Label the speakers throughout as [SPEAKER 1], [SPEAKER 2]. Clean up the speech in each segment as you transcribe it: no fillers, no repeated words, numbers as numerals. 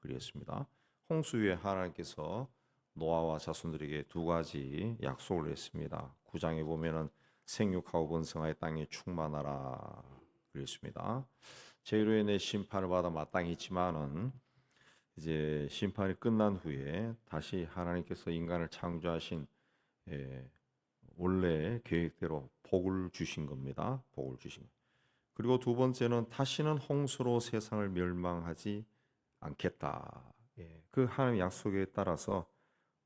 [SPEAKER 1] 그리했습니다. 홍수 후에 하나님께서 노아와 자손들에게 두 가지 약속을 했습니다. 9장에 보면은 생육하고 번성하여 땅에 충만하라 그랬습니다. 죄로 인해 심판을 받아 마땅히 있지만은 이제 심판이 끝난 후에 다시 하나님께서 인간을 창조하신 원래 계획대로 복을 주신 겁니다. 복을 주신 것. 그리고 두 번째는 다시는 홍수로 세상을 멸망하지 않겠다. 그 하나님의 약속에 따라서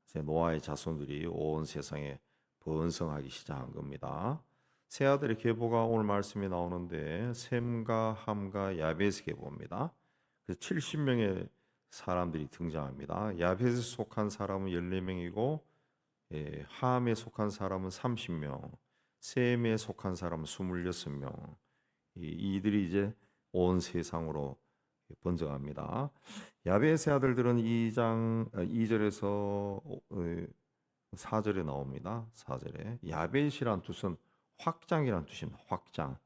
[SPEAKER 1] 이제 노아의 자손들이 온 세상에 번성하기 시작한 겁니다. 세 아들의 계보가 오늘 말씀에 나오는데 셈과 함과 야벳의 계보입니다. 그래서 70명의 사람들이 등장합니다. 야벳에 속한 사람은 14명이고 함에 속한 사람은 30명, 셈에 속한 사람은 26명. 이들이 이제 온 세상으로 번져갑니다. 야벳의 아들들은 2장 2절에서 4절에 나옵니다. 4절에 야벳이란 뜻은 확장이란 뜻입니다. 확장.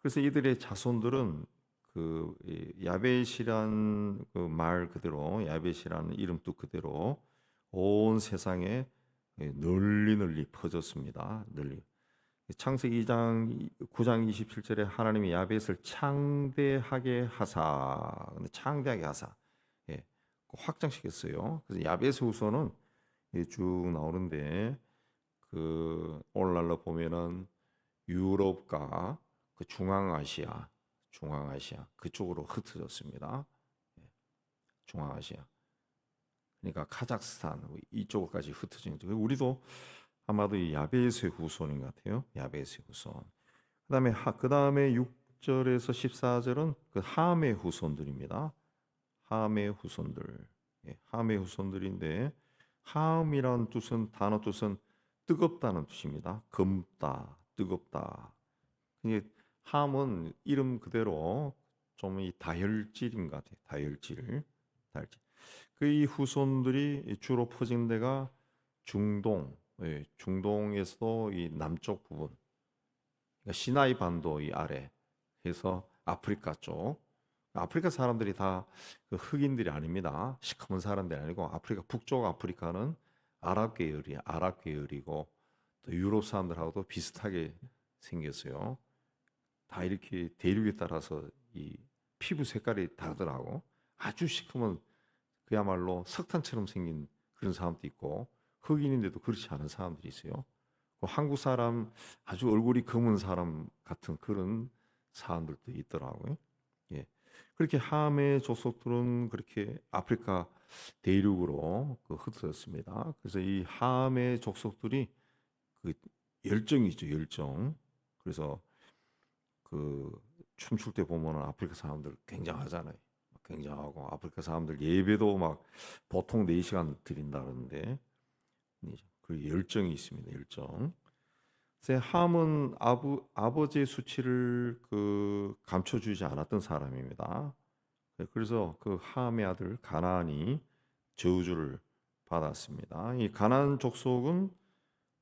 [SPEAKER 1] 그래서 이들의 자손들은 그 야벳이란 그 말 그대로 야벳이라는 이름 뜻 그대로 온 세상에 널리 퍼졌습니다. 널리. 창세기 2장 9장 27절에 하나님이 야벳을 창대하게 하사, 창대하게 하사, 확장시켰어요. 그래서 야벳의 후손은 쭉 나오는데 그 오늘날로 보면은 유럽과 그 중앙아시아 그쪽으로 흩어졌습니다. 중앙아시아. 그러니까 카자흐스탄 이쪽까지 흩어진 거죠. 우리도 아마도 이 야벳의 후손인 것 같아요. 야벳의 후손. 그다음에 6절에서 14절은 그 함의 후손들입니다. 함의 후손들. 함의 후손들인데 함이란 뜻은 단어 뜻은 뜨겁다는 뜻입니다. 검다, 뜨겁다. 이게 함은 이름 그대로 좀 이 다혈질인 것 같아요. 다혈질. 그 이 후손들이 주로 퍼진 데가 중동, 중동에서도 이 남쪽 부분, 그러니까 시나이 반도 이 아래 해서 아프리카 쪽. 아프리카 사람들이 다 그 흑인들이 아닙니다. 시커먼 사람들이 아니고 아프리카 북쪽 아프리카는 아랍 계열이고 또 유럽 사람들하고도 비슷하게 생겼어요. 다 이렇게 대륙에 따라서 이 피부 색깔이 다르더라고. 아주 시커먼 그야말로 석탄처럼 생긴 그런 사람도 있고 흑인인데도 그렇지 않은 사람들이 있어요. 한국 사람 아주 얼굴이 검은 사람 같은 그런 사람들도 있더라고요. 그렇게 함의 족속들은 그렇게 아프리카 대륙으로 흩어졌습니다. 그래서 이 함의 족속들이 그 열정이죠, 열정. 그래서 그 춤출 때 보면은 아프리카 사람들 굉장하잖아요. 굉장하고 아프리카 사람들 예배도 막 보통 4시간 드린다 그러는데 그 열정이 있습니다. 열정. 함은 아버지의 수치를 감춰주지 않았던 사람입니다. 그래서 그 함의 아들 가나안이 저주를 받았습니다. 이 가나안 족속은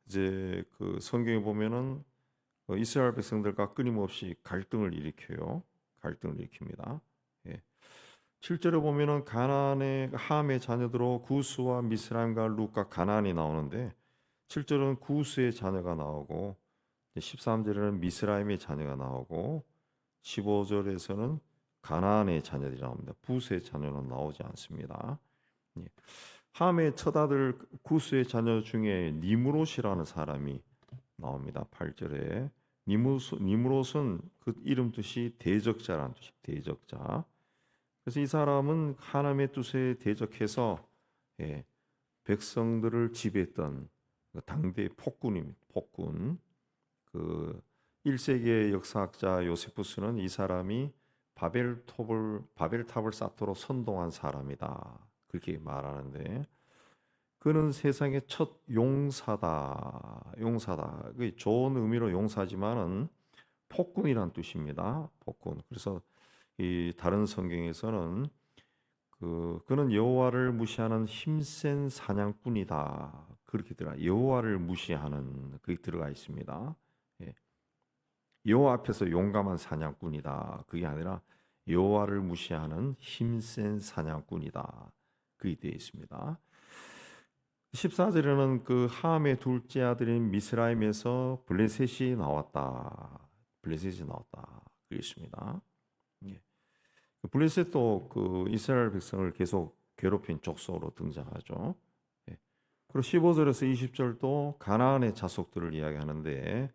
[SPEAKER 1] 이제 그 성경에 보면은 이스라엘 백성들과 끊임없이 갈등을 일으켜요. 갈등을 일으킵니다. 7절에 보면은 가나안의 함의 자녀들로 구스와 미스라임과 룻과 가나안이 나오는데 7절은 구스의 자녀가 나오고 13절에는 미스라임의 자녀가 나오고 15절에서는 가나안의 자녀들이 나옵니다. 부스의 자녀는 나오지 않습니다. 함의 첫 아들 구스의 자녀 중에 니므롯이라는 사람이 나옵니다. 8절에 니므롯은 그 이름 뜻이 대적자라는 뜻이에요. 대적자. 그래서 이 사람은 하나님의 뜻에 대적해서 백성들을 지배했던 당대의 폭군입니다. 폭군. 그 1세기의 역사학자 요세푸스는 이 사람이 바벨탑을 쌓도록 선동한 사람이다. 그렇게 말하는데 그는 세상의 첫 용사다. 용사다. 그 좋은 의미로 용사지만은 폭군이란 뜻입니다. 폭군. 그래서 이 다른 성경에서는 그는 여호와를 무시하는 힘센 사냥꾼이다. 그렇게 여호와를 무시하는 그게 들어가 있습니다. 여호와 앞에서 용감한 사냥꾼이다. 그게 아니라 여호와를 무시하는 힘센 사냥꾼이다. 그리 되어 있습니다. 14절에는 그 함의 둘째 아들인 미스라임에서 블레셋이 나왔다. 블레셋이 나왔다. 그랬습니다. 예. 블레셋도 그 이스라엘 백성을 계속 괴롭힌 족속으로 등장하죠. 예. 그리고 15절에서 20절도 가나안의 자손들을 이야기하는데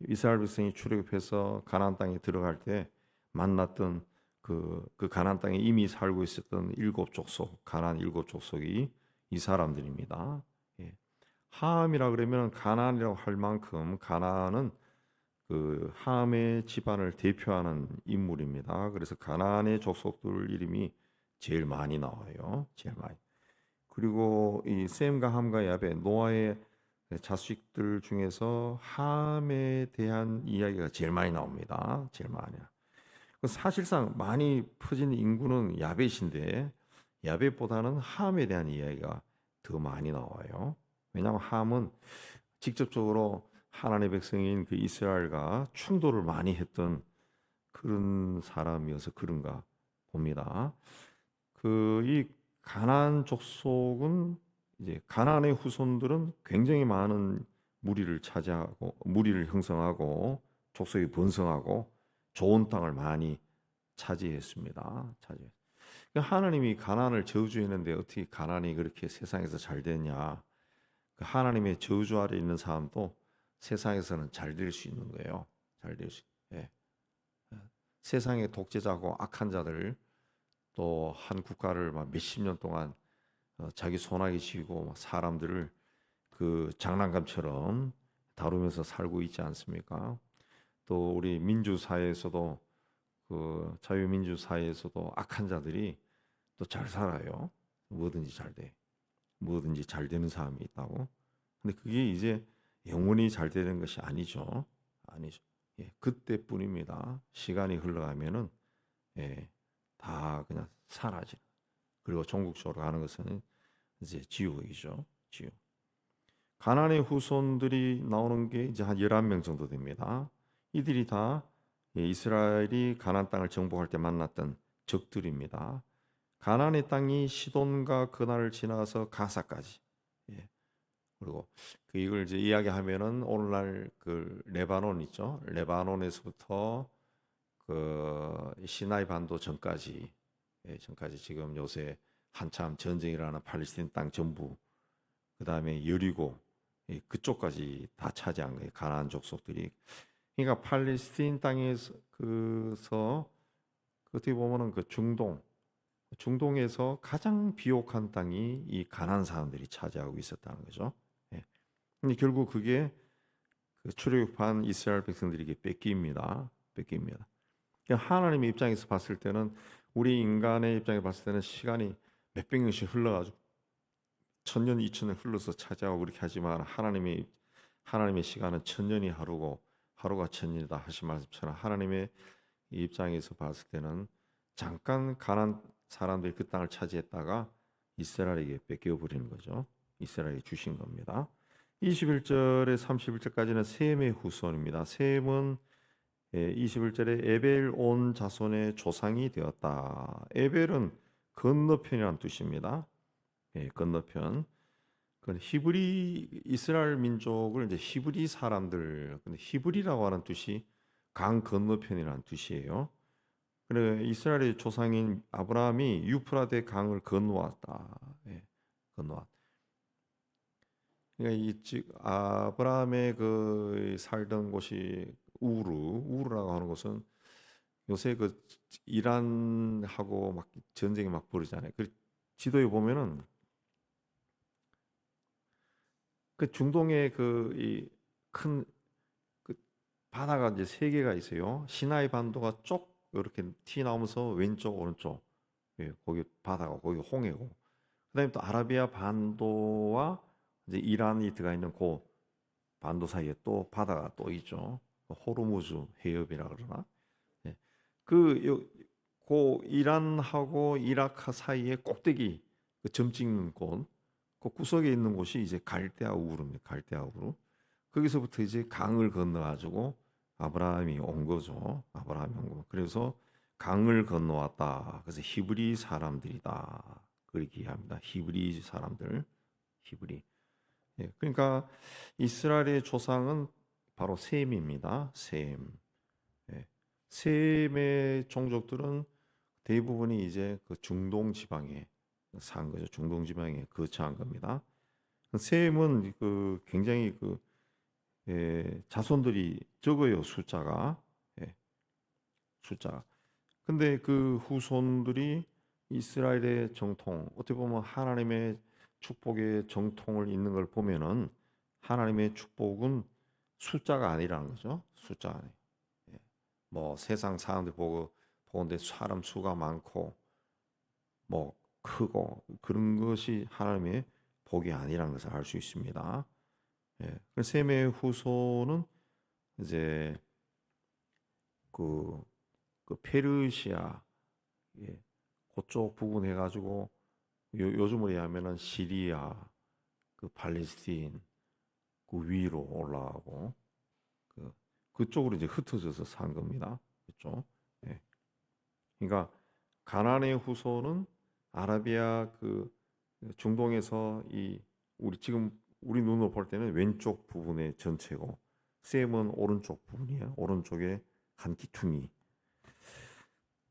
[SPEAKER 1] 이스라엘 백성이 출애굽해서 가나안 땅에 들어갈 때 만났던 그 가나안 땅에 이미 살고 있었던 일곱 족속, 가나안 일곱 족속이 이 사람들입니다. 예. 함이라 그러면 가나안이라고 할 만큼 가나안은 그 함의 집안을 대표하는 인물입니다. 그래서 가나안의 족속들 이름이 제일 많이 나와요. 제일 많이. 그리고 이 셈과 함과 야벳, 노아의 자식들 중에서 함에 대한 이야기가 제일 많이 나옵니다. 제일 많이. 사실상 많이 퍼진 인구는 야벳인데 야벳보다는 함에 대한 이야기가 더 많이 나와요. 왜냐하면 함은 직접적으로 하나님의 백성인 그 이스라엘과 충돌을 많이 했던 그런 사람이어서 그런가 봅니다. 그 이 가나안 족속은 이제 가나안의 후손들은 굉장히 많은 무리를 차지하고 무리를 형성하고 족속이 번성하고 좋은 땅을 많이 차지했습니다. 그러니까 하나님이 가나안을 저주했는데 어떻게 가나안이 그렇게 세상에서 잘 됐냐? 그 하나님의 저주 아래 있는 사람도 세상에서는 잘 될 수 있는 거예요. 잘 될 수. 예. 세상의 독재자고 악한 자들 또 한 국가를 막 몇십 년 동안 자기 손아귀 쥐고 사람들을 그 장난감처럼 다루면서 살고 있지 않습니까? 또 우리 민주 사회에서도 그 자유민주 사회에서도 악한 자들이 또 잘 살아요. 뭐든지 잘 돼. 뭐든지 잘 되는 사람이 있다고. 근데 그게 이제 영원히 잘 되는 것이 아니죠. 아니죠. 예, 그때뿐입니다. 시간이 흘러가면은 예, 다 그냥 사라지는. 그리고 전국적으로 가는 것은 이제 지옥이죠. 지옥. 가나안의 후손들이 나오는 게 이제 한 11명 정도 됩니다. 이들이 다 이스라엘이 가나안 땅을 정복할 때 만났던 적들입니다. 가나안의 땅이 시돈과 그날을 지나서 가사까지. 예. 그리고 그 이걸 이제 이야기하면은 오늘날 그 레바논 있죠. 레바논에서부터 그 시나이 반도 전까지 전까지 지금 요새 한참 전쟁이 일어나는 팔레스타인 땅 전부 그다음에 여리고 그쪽까지 다 차지한 거예요. 가나안 족속들이. 그러니까 팔레스타인 땅에서 그서 어떻게 보면은 그 중동에서 가장 비옥한 땅이 이 가나안 사람들이 차지하고 있었다는 거죠. 예. 근데 결국 그게 그 출애굽한 이스라엘 백성들에게 뺏깁니다. 뺏깁니다. 그러니까 하나님의 입장에서 봤을 때는 우리 인간의 입장에서 봤을 때는 시간이 몇백 년씩 흘러가지고 천년, 이천년 흘러서 차지하고 그렇게 하지만 하나님의 시간은 천년이 하루고 하루가 천년이다 하신 말씀처럼 하나님의 입장에서 봤을 때는 잠깐 가난 사람들이 그 땅을 차지했다가 이스라엘에게 뺏겨버리는 거죠. 이스라엘에 주신 겁니다. 21절에 31절까지는 셈의 후손입니다. 셈은 21절에 에벨 온 자손의 조상이 되었다. 에벨은 건너편이라는 뜻입니다. 건너편. 히브리 이스라엘 민족을 이제 히브리 사람들, 근데 히브리라고 하는 뜻이 강 건너편이라는 뜻이에요. 그래 이스라엘의 조상인 아브라함이 유프라데 강을 건너왔다. 건너왔다. 그러니까 아브라함의 그 살던 곳이 우르라고 하는 곳은 요새 그 이란하고 막 전쟁이 막 벌어지잖아요. 그 지도에 보면은 그 중동에 그 이 큰 그 바다가 이제 세 개가 있어요. 시나이 반도가 쭉 이렇게 티 나오면서 왼쪽 오른쪽 거기 바다가 거기 홍해고 그다음에 또 아라비아 반도와 이제 이란이 들어가 있는 그 반도 사이에 또 바다가 또 있죠. 호르무즈 해협이라 그러나 그 이란하고 이라크 사이에 꼭대기 그 점 찍는 곳, 그 구석에 있는 곳이 이제 갈대아 우르입니다. 갈대아 우르. 거기서부터 이제 강을 건너가지고 아브라함이 온 거죠. 아브라함이 온 거. 그래서 강을 건너왔다. 그래서 히브리 사람들이다. 그렇게 이해합니다. 히브리 사람들, 히브리. 예, 그러니까 이스라엘의 조상은 바로 셈입니다. 셈. 예, 셈의 종족들은 대부분이 이제 그 중동 지방에 산 거죠. 중동 지방에 거처한 겁니다. 셈은 그 굉장히 그 자손들이 적어요. 숫자가. 예, 숫자. 근데 그 후손들이 이스라엘의 정통, 어떻게 보면 하나님의 축복의 정통을 잇는 걸 보면은 하나님의 축복은 숫자가 아니라는 거죠. 숫자 아니. 예. 뭐 세상 사람들 보건대 사람 수가 많고 뭐 크고 그런 것이 하나님의 복이 아니라는 것을 알 수 있습니다. 예. 그래서 셈의 후손은 이제 그, 그 페르시아 예. 그쪽 부분 해가지고 요즘으로 얘기하면은 시리아, 그 팔레스틴 그 위로 올라가고 그쪽으로 이제 흩어져서 산 겁니다. 그렇죠? 예. 그러니까 가나안의 후손은 아라비아 그 중동에서 이 우리 지금 우리 눈으로 볼 때는 왼쪽 부분의 전체고 셈은 오른쪽 부분이에요. 오른쪽에 한 기퉁이.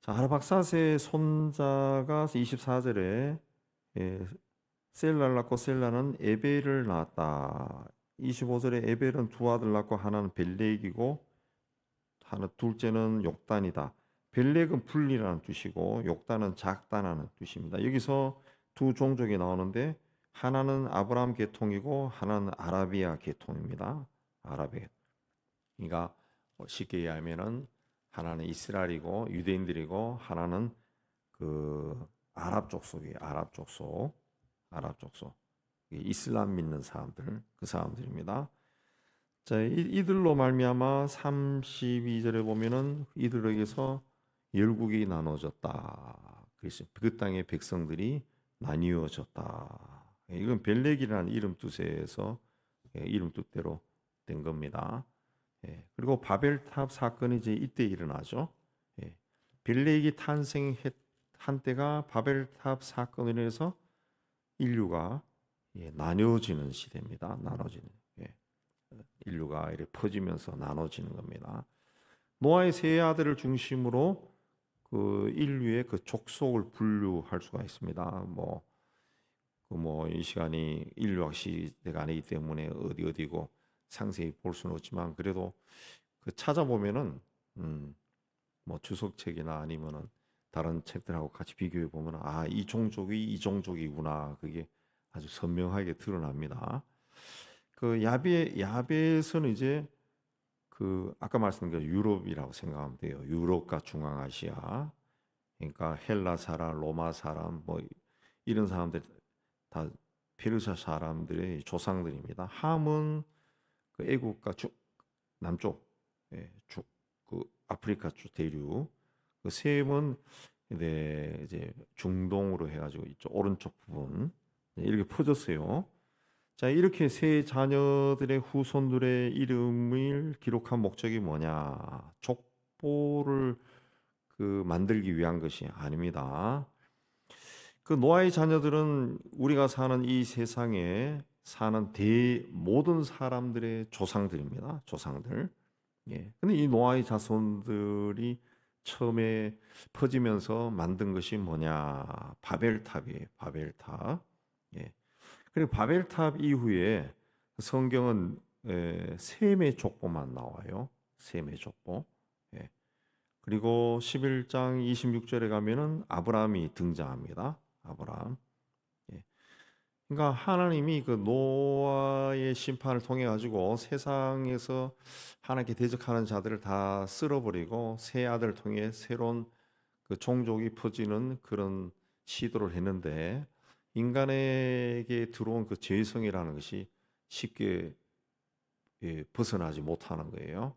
[SPEAKER 1] 자, 아르박사스의 손자가 24절에 셀라를 낳고 셀라는 에벨을 낳았다. 25절에 에벨은 두 아들 낳고 하나는 벨렉이고 하나 둘째는 욕단이다. 벨렉은 분리라는 뜻이고 욕단은 작다라는 뜻입니다. 여기서 두 종족이 나오는데 하나는 아브라함 계통이고 하나는 아라비아 계통입니다. 아라비아. 그러니까 쉽게 얘기하면은 하나는 이스라엘이고 유대인들이고 하나는 그 아랍 족속이 아랍 족속 이슬람 믿는 사람들 그 사람들입니다. 자, 이들로 말미암아 32절에 보면은 이들에게서 열국이 나눠졌다. 그래서 그 땅의 백성들이 나뉘어졌다. 이건 벨렉이라는 이름 뜻에서 이름 뜻대로 된 겁니다. 그리고 바벨탑 사건이 이제 이때 일어나죠. 벨렉이 탄생한 때가 바벨탑 사건으로 해서 인류가 나뉘어지는 시대입니다. 나눠지는. 인류가 이렇게 퍼지면서 나눠지는 겁니다. 노아의 세 아들을 중심으로 그 인류의 그 족속을 분류할 수가 있습니다. 이 시간이 인류학 시대가 아니기 때문에 어디고 상세히 볼 수는 없지만 그래도 그 찾아보면은 뭐 주석책이나 아니면은 다른 책들하고 같이 비교해 보면 이 종족이 이 종족이구나 그게 아주 선명하게 드러납니다. 그 야벳은 이제 그 아까 말씀드린 유럽이라고 생각하면 돼요. 유럽과 중앙아시아. 그러니까 헬라 사람, 로마 사람 뭐 이런 사람들 다 페르시아 사람들의 조상들입니다. 함은 그 애국과 남쪽, 그 아프리카 쪽 대륙, 그 셈은 이제 중동으로 해가지고 이쪽 오른쪽 부분 이렇게 퍼졌어요. 자, 이렇게 세 자녀들의 후손들의 이름을 기록한 목적이 뭐냐? 족보를 그 만들기 위한 것이 아닙니다. 그 노아의 자녀들은 우리가 사는 이 세상에 사는 모든 사람들의 조상들입니다. 조상들. 예. 근데 이 노아의 자손들이 처음에 퍼지면서 만든 것이 뭐냐? 바벨탑이에요. 바벨탑. 예. 그리고 바벨탑 이후에 성경은 셈의 족보만 나와요. 셈의 족보. 예. 그리고 11장 26절에 가면은 아브라함이 등장합니다. 아브라함. 예. 그러니까 하나님이 그 노아의 심판을 통해 가지고 세상에서 하나님께 대적하는 자들을 다 쓸어버리고 새 아들을 통해 새로운 그 종족이 퍼지는 그런 시도를 했는데 인간에게 들어온 그 죄성이라는 것이 쉽게 벗어나지 못하는 거예요.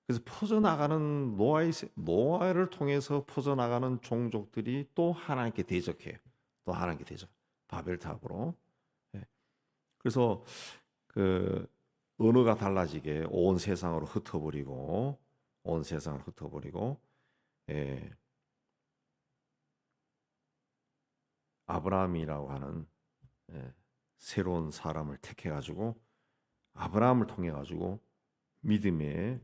[SPEAKER 1] 그래서 퍼져나가는 노아를 통해서 퍼져나가는 종족들이 또 하나님께 대적해요. 또 하나님께 대적. 바벨탑으로. 그래서 그 언어가 달라지게 온 세상으로 흩어버리고 예. 아브라함이라고 하는 새로운 사람을 택해 가지고 아브라함을 통해 가지고 믿음의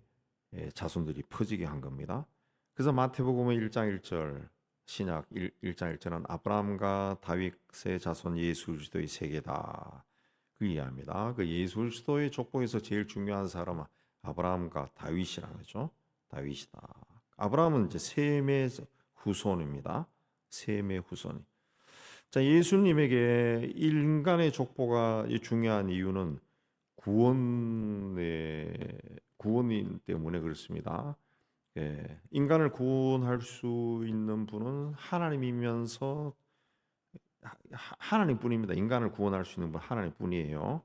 [SPEAKER 1] 자손들이 퍼지게 한 겁니다. 그래서 마태복음 1장 1절 신약 1장 1절은 아브라함과 다윗의 자손 예수 그리스도의 세계다. 그 이해합니다. 그 예수 그리스도의 족보에서 제일 중요한 사람은 아브라함과 다윗이라는 거죠. 다윗이다. 아브라함은 이제 셈의 후손입니다. 셈의 후손. 자, 예수님에게 인간의 족보가 중요한 이유는 구원인 때문에 그렇습니다. 인간을 구원할 수 있는 분은 하나님이면서 하나님뿐입니다. 인간을 구원할 수 있는 분 하나님뿐이에요.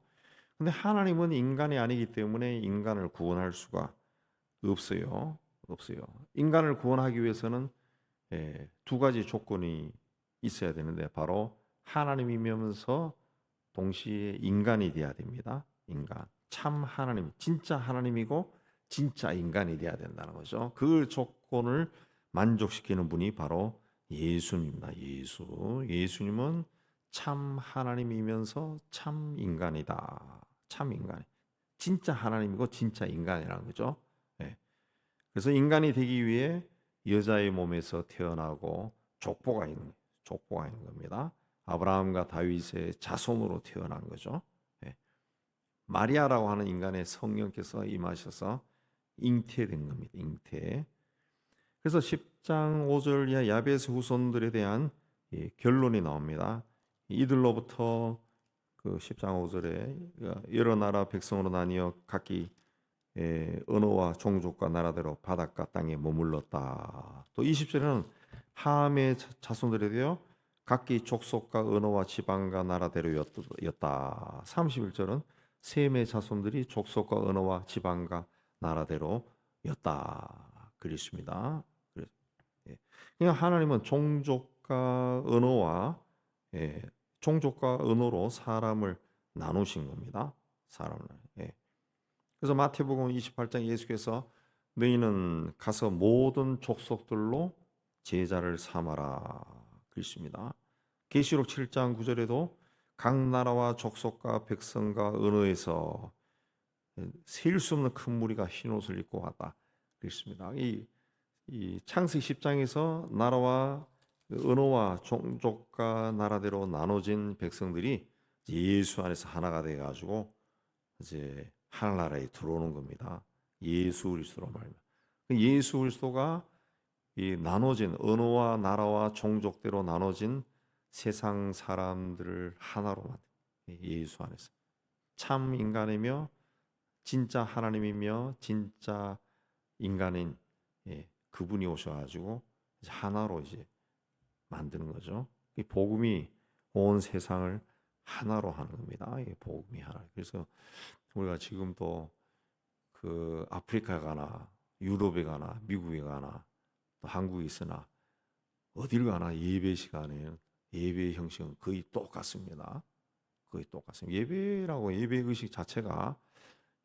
[SPEAKER 1] 근데 하나님은 인간이 아니기 때문에 인간을 구원할 수가 없어요. 인간을 구원하기 위해서는 두 가지 조건이 있어야 되는데 바로 하나님이면서 동시에 인간이 돼야 됩니다. 인간. 참 하나님, 진짜 하나님이고 진짜 인간이 돼야 된다는 거죠. 그 조건을 만족시키는 분이 바로 예수님입니다. 예수님은 참 하나님이면서 참 인간이다. 참 인간. 진짜 하나님이고 진짜 인간이라는 거죠. 예. 그래서 인간이 되기 위해 여자의 몸에서 태어나고 족보가 있는 겁니다. 아브라함과 다윗의 자손으로 태어난 거죠. 예. 마리아라고 하는 인간의 성령께서 임하셔서 잉태된 겁니다. 잉태. 그래서 10장 5절 이하 야베스 후손들에 대한 결론이 나옵니다. 이들로부터 그 10장 5절에 여러 나라 백성으로 나뉘어 각기 언어와 종족과 나라대로 바닷가 땅에 머물렀다. 또 20절에는 함의 자손들에 대하여 각기 족속과 언어와 지방과 나라대로였다. 31절은 셈의 자손들이 족속과 언어와 지방과 나라대로였다. 그랬습니다. 그러니까 하나님은 종족과 언어로 사람을 나누신 겁니다. 사람을. 그래서 마태복음 28장 예수께서 너희는 가서 모든 족속들로 제자를 삼아라 그랬습니다. 계시록 7장 9절에도 각 나라와 족속과 백성과 언어에서 셀 수 없는 큰 무리가 흰 옷을 입고 왔다 그랬습니다. 이 창세기 10장에서 나라와 언어와 종족과 나라대로 나눠진 백성들이 예수 안에서 하나가 돼 가지고 이제 하늘나라에 들어오는 겁니다. 예수 그리스도로 말입니다. 예수 그리스도가 이 나눠진 언어와 나라와 종족대로 나눠진 세상 사람들을 하나로 만든 예수 안에서 참 인간이며 진짜 하나님이며 진짜 인간인 그분이 오셔가지고 이제 하나로 이제 만드는 거죠. 이 복음이 온 세상을 하나로 하는 겁니다. 이 복음이 하나. 그래서 우리가 지금도 그 아프리카에 가나 유럽에 가나 미국에 가나 또 한국에 있으나 어딜 가나 예배 시간에 예배 형식은 거의 똑같습니다. 거의 똑같습니다. 예배 의식 자체가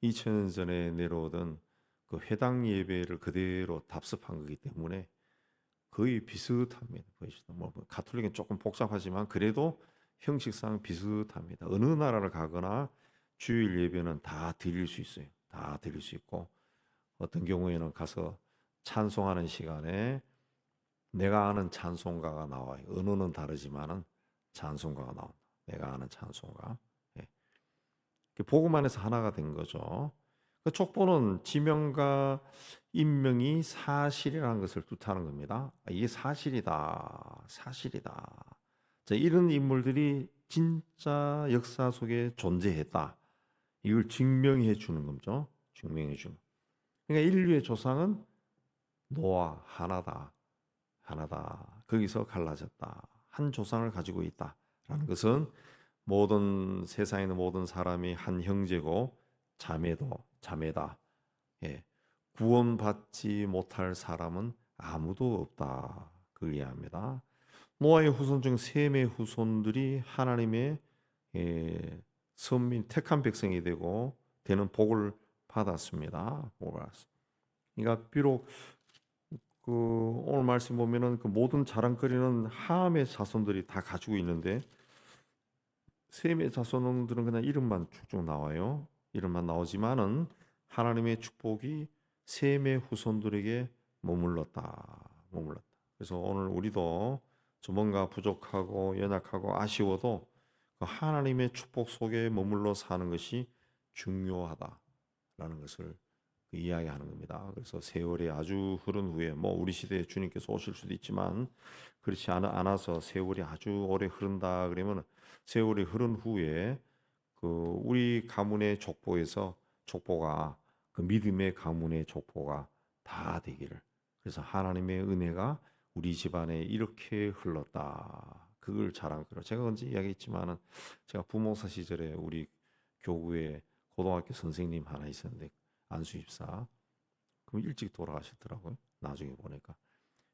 [SPEAKER 1] 2000년 전에 내려오던 그 회당 예배를 그대로 답습한 거기 때문에 거의 비슷합니다. 뭐 가톨릭은 조금 복잡하지만 그래도 형식상 비슷합니다. 어느 나라를 가거나 주일 예배는 다 드릴 수 있어요. 다 드릴 수 있고 어떤 경우에는 가서 찬송하는 시간에 내가 아는 찬송가가 나와요. 언어는 다르지만은 찬송가가 나온다. 내가 아는 찬송가. 복음 안에서 하나가 된 거죠. 그 족보는 지명과 인명이 사실이라는 것을 뜻하는 겁니다. 이게 사실이다. 자, 이런 인물들이 진짜 역사 속에 존재했다. 이걸 증명해 주는 거죠. 증명해 주는. 그러니까 인류의 조상은 노아 하나다. 거기서 갈라졌다. 한 조상을 가지고 있다라는 것은 모든 세상에 있는 모든 사람이 한 형제고 자매다. 구원받지 못할 사람은 아무도 없다. 그걸 이해합니다. 노아의 후손 중 셈의 후손들이 하나님의 선민 택한 백성이 되는 복을 받았습니다. 그러니까 비록 그 오늘 말씀 보면은 그 모든 자랑거리는 함의 자손들이 다 가지고 있는데 셈의 자손들은 그냥 이름만 쭉쭉 나와요. 이름만 나오지만은 하나님의 축복이 셈의 후손들에게 머물렀다. 그래서 오늘 우리도 좀 뭔가 부족하고 연약하고 아쉬워도 그 하나님의 축복 속에 머물러 사는 것이 중요하다라는 것을 그 이야기하는 겁니다. 그래서 세월이 아주 흐른 후에 뭐 우리 시대에 주님께서 오실 수도 있지만 그렇지 않아서 세월이 아주 오래 흐른다 그러면 세월이 흐른 후에 그 우리 가문의 족보가 그 믿음의 가문의 족보가 다 되기를. 그래서 하나님의 은혜가 우리 집안에 이렇게 흘렀다. 그걸 자랑스러워. 제가 언제 이야기했지만은 제가 부목사 시절에 우리 교구에 고등학교 선생님 하나 있었는데 안수입사. 그럼 일찍 돌아가셨더라고요. 나중에 보니까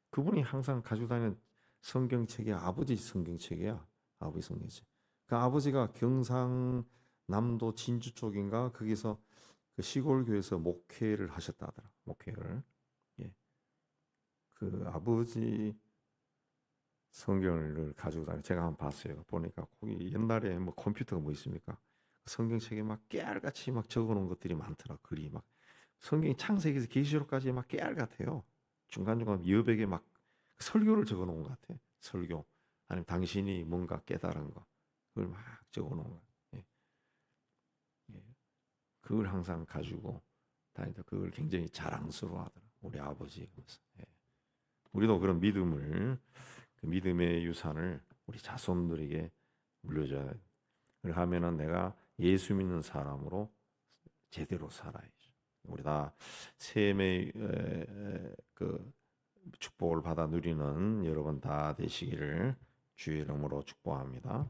[SPEAKER 1] 그분이 항상 가지고 다니는 성경책이 아버지 성경책이야. 아버지 성경책. 그 아버지가 경상남도 진주 쪽인가 거기서 그 시골 교회에서 목회를 하셨다 하더라. 목회를. 예. 그 아버지 성경을 가지고 다니 제가 한번 봤어요. 보니까 거기 옛날에 뭐 컴퓨터가 뭐 있습니까? 성경책에 막 깨알같이 막 적어놓은 것들이 많더라. 글이 막 성경 창세기에서 계시록까지 막 깨알 같아요. 중간중간 여백에 막 설교를 적어놓은 것 같아. 설교 아니면 당신이 뭔가 깨달은 거 그걸 막 적어놓은 거. 예. 예. 그걸 항상 가지고 다니다. 그걸 굉장히 자랑스러워하더라. 우리 아버지. 예. 우리도 그런 믿음을 그 믿음의 유산을 우리 자손들에게 물려줘야 돼. 그렇게 하면은 내가 예수 믿는 사람으로 제대로 살아야죠. 우리 다 셈의 그 축복을 받아 누리는 여러분 다 되시기를 주의 이름으로 축복합니다.